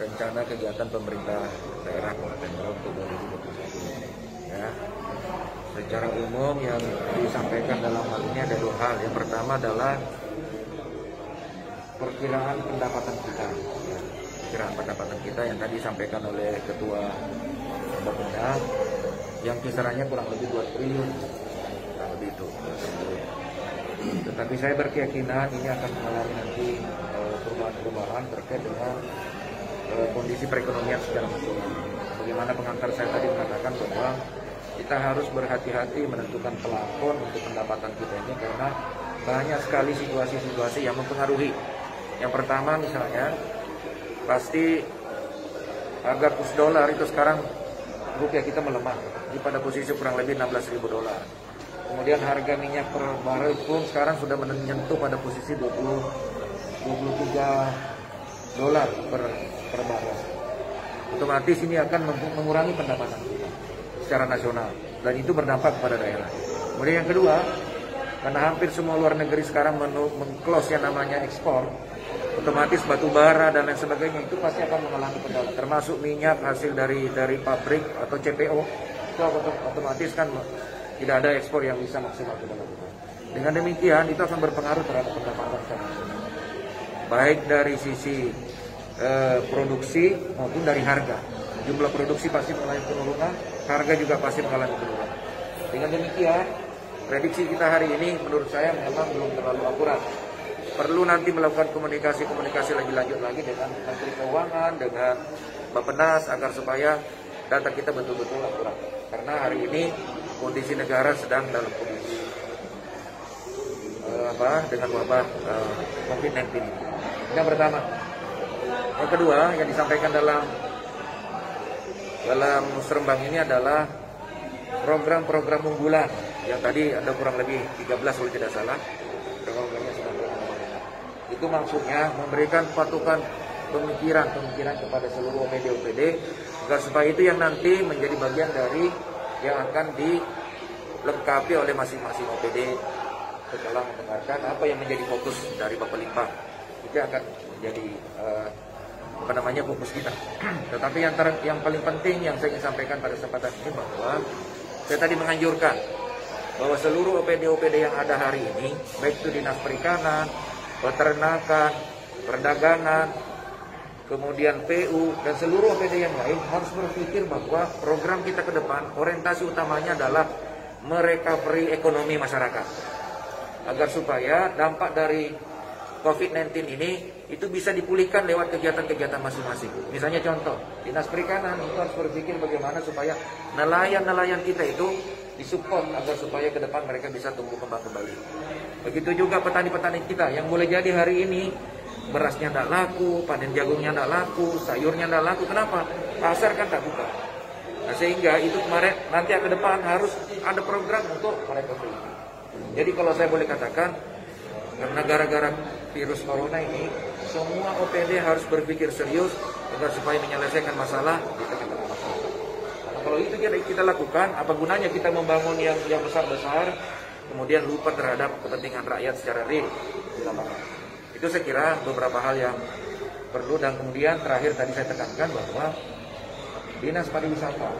rencana kegiatan pemerintah daerah Kabupaten Berau untuk 2021. Ya. Secara umum yang disampaikan dalam hal ini ada dua hal. Yang pertama adalah perkiraan pendapatan kita. Ya. Perkiraan pendapatan kita yang tadi disampaikan oleh Ketua Bapeda, yang kisarannya kurang lebih 2 triliun. Kurang lebih itu. Tetapi saya berkeyakinan ini akan mengalami nanti perubahan-perubahan terkait dengan kondisi perekonomian secara nasional. Bagaimana pengantar saya tadi mengatakan bahwa kita harus berhati-hati menentukan pelafon untuk pendapatan kita ini karena banyak sekali situasi-situasi yang mempengaruhi. Yang pertama misalnya pasti harga kurs dolar itu sekarang rupiah kita melemah, ini pada posisi kurang lebih 16.000 dolar. Kemudian harga minyak per barel pun sekarang sudah menyentuh pada posisi 23 dolar per barel. Otomatis ini akan mengurangi pendapatan kita secara nasional dan itu berdampak kepada daerah. Kemudian yang kedua, karena hampir semua luar negeri sekarang meng-close yang namanya ekspor, otomatis batu bara dan lain sebagainya itu pasti akan mengalami kendala. Termasuk minyak hasil dari pabrik atau CPO itu otomatis kan tidak ada ekspor yang bisa maksimal kita lakukan. Dengan demikian itu akan berpengaruh terhadap pendapatan secara nasional, baik dari sisi produksi maupun dari harga. Jumlah produksi pasti mengalami penurunan, harga juga pasti mengalami penurunan. Dengan demikian, prediksi kita hari ini menurut saya memang belum terlalu akurat. Perlu nanti melakukan komunikasi lebih lanjut lagi dengan Menteri Keuangan, dengan Bappenas agar supaya data kita betul-betul akurat. Karena hari ini kondisi negara sedang dalam kondisi dengan wabah COVID-19 ini. Yang pertama. Yang kedua yang disampaikan dalam Musrembang ini adalah program-program unggulan yang tadi ada kurang lebih 13 kalau tidak salah. Programnya sedang itu maksudnya memberikan patukan pemikiran kepada seluruh OPD agar supaya itu yang nanti menjadi bagian dari yang akan dilengkapi oleh masing-masing OPD setelah mendengarkan apa yang menjadi fokus dari Bapelibang. Itu akan menjadi fokus kita. Tetapi yang paling penting yang saya ingin sampaikan pada kesempatan ini bahwa saya tadi menganjurkan bahwa seluruh OPD yang ada hari ini, baik itu Dinas Perikanan, Peternakan, Perdagangan, kemudian PU dan seluruh OPD yang lain harus berpikir bahwa program kita ke depan orientasi utamanya adalah merecovery ekonomi masyarakat agar supaya dampak dari COVID-19 ini itu bisa dipulihkan lewat kegiatan-kegiatan masing-masing. Misalnya contoh, Dinas Perikanan itu harus berpikir bagaimana supaya nelayan-nelayan kita itu disupport agar supaya ke depan mereka bisa tumbuh kembang kembali. Begitu juga petani-petani kita yang boleh jadi hari ini berasnya tidak laku, panen jagungnya tidak laku, sayurnya tidak laku. Kenapa? Pasar kan tak buka. Nah, sehingga itu kemarin nanti ke depan harus ada program untuk mereka beli. Jadi kalau saya boleh katakan, karena gara-gara virus corona ini, semua OPD harus berpikir serius agar supaya menyelesaikan masalah di tengah-tengah masalah. Nah, kalau itu kita lakukan, apa gunanya kita membangun yang besar-besar, kemudian lupa terhadap kepentingan rakyat secara real di lapangan. Itu saya kira beberapa hal yang perlu. Dan kemudian terakhir tadi saya tekankan bahwa Dinas Pariwisata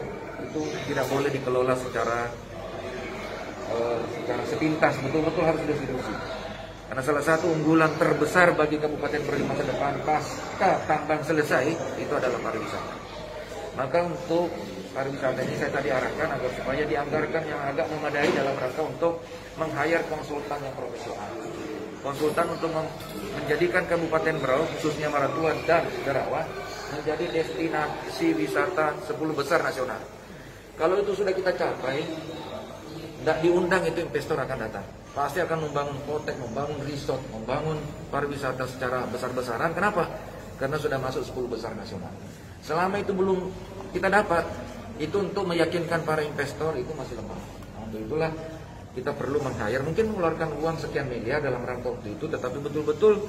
itu tidak boleh dikelola secara sepintas, betul-betul harus diinstruksi. Karena salah satu unggulan terbesar bagi Kabupaten Berau di masa depan pasca tambang selesai itu adalah pariwisata. Maka untuk pariwisata ini saya tadi arahkan agar supaya dianggarkan yang agak memadai dalam rangka untuk meng-hire konsultan yang profesional. Konsultan untuk menjadikan Kabupaten Berau, khususnya Maratua dan Derawan, menjadi destinasi wisata 10 besar nasional. Kalau itu sudah kita capai, tidak diundang itu investor akan datang. Pasti akan membangun hotel, membangun resort, membangun pariwisata secara besar-besaran. Kenapa? Karena sudah masuk 10 besar nasional. Selama itu belum kita dapat, itu untuk meyakinkan para investor itu masih lemah. Nah, untuk itulah kita perlu meng-hire, mungkin mengeluarkan uang sekian miliar dalam rangka waktu itu, tetapi betul-betul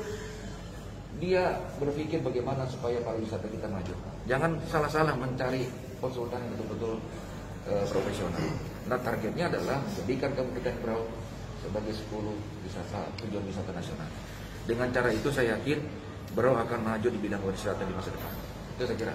dia berpikir bagaimana supaya pariwisata kita maju. Jangan salah-salah mencari konsultan yang betul-betul profesional. Nah, targetnya adalah menjadikan Kabupaten Berau sebagai 10 tujuan wisata nasional. Dengan cara itu saya yakin Berau akan maju di bidang wisata di masa depan. Itu saya kira.